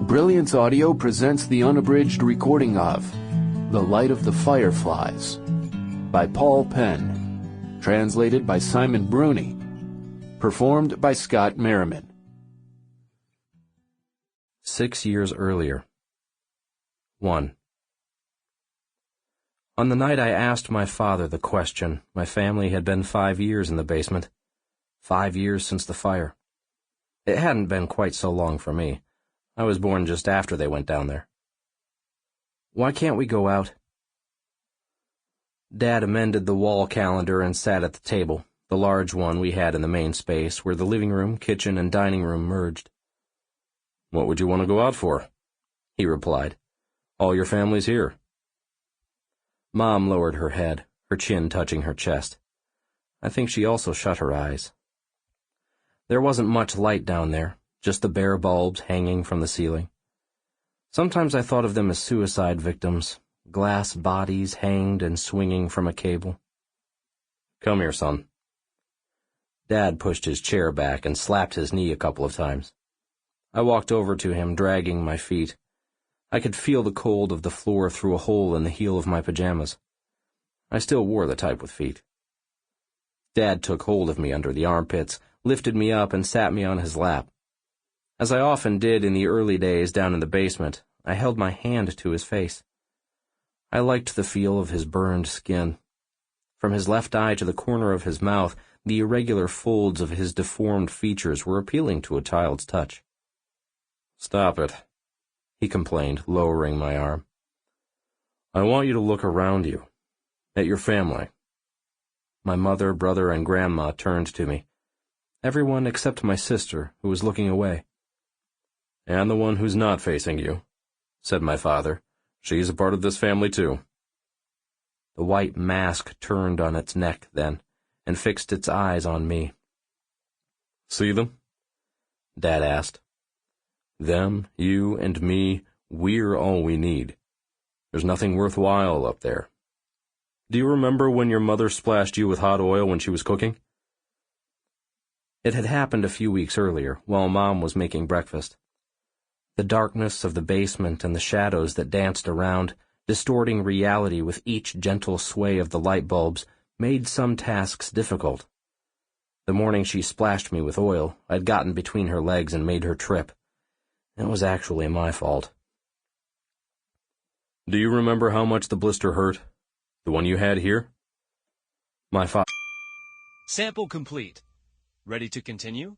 Brilliance Audio presents the unabridged recording of The Light of the Fireflies by Paul Penn, translated by Simon Bruni, performed by Scott Merriman. 6 years earlier. 1. On the night I asked my father the question, my family had been 5 years in the basement. 5 years since the fire. It hadn't been quite so long for me. I was born just after they went down there. Why can't we go out? Dad amended the wall calendar and sat at the table, the large one we had in the main space where the living room, kitchen, and dining room merged. What would you want to go out for? He replied. All your family's here. Mom lowered her head, her chin touching her chest. I think she also shut her eyes. There wasn't much light down there, just the bare bulbs hanging from the ceiling. Sometimes I thought of them as suicide victims, glass bodies hanged and swinging from a cable. Come here, son. Dad pushed his chair back and slapped his knee a couple of times. I walked over to him, dragging my feet. I could feel the cold of the floor through a hole in the heel of my pajamas. I still wore the type with feet. Dad took hold of me under the armpits, lifted me up, and sat me on his lap. As I often did in the early days down in the basement, I held my hand to his face. I liked the feel of his burned skin. From his left eye to the corner of his mouth, the irregular folds of his deformed features were appealing to a child's touch. Stop it, he complained, lowering my arm. I want you to look around you, at your family. My mother, brother, and grandma turned to me. Everyone except my sister, who was looking away. And the one who's not facing you, said my father. She's a part of this family, too. The white mask turned on its neck then, and fixed its eyes on me. See them? Dad asked. Them, you, and me, we're all we need. There's nothing worthwhile up there. Do you remember when your mother splashed you with hot oil when she was cooking? It had happened a few weeks earlier, while Mom was making breakfast. The darkness of the basement and the shadows that danced around, distorting reality with each gentle sway of the light bulbs, made some tasks difficult. The morning she splashed me with oil, I'd gotten between her legs and made her trip. It was actually my fault. Do you remember how much the blister hurt? The one you had here? My father. Sample complete. Ready to continue?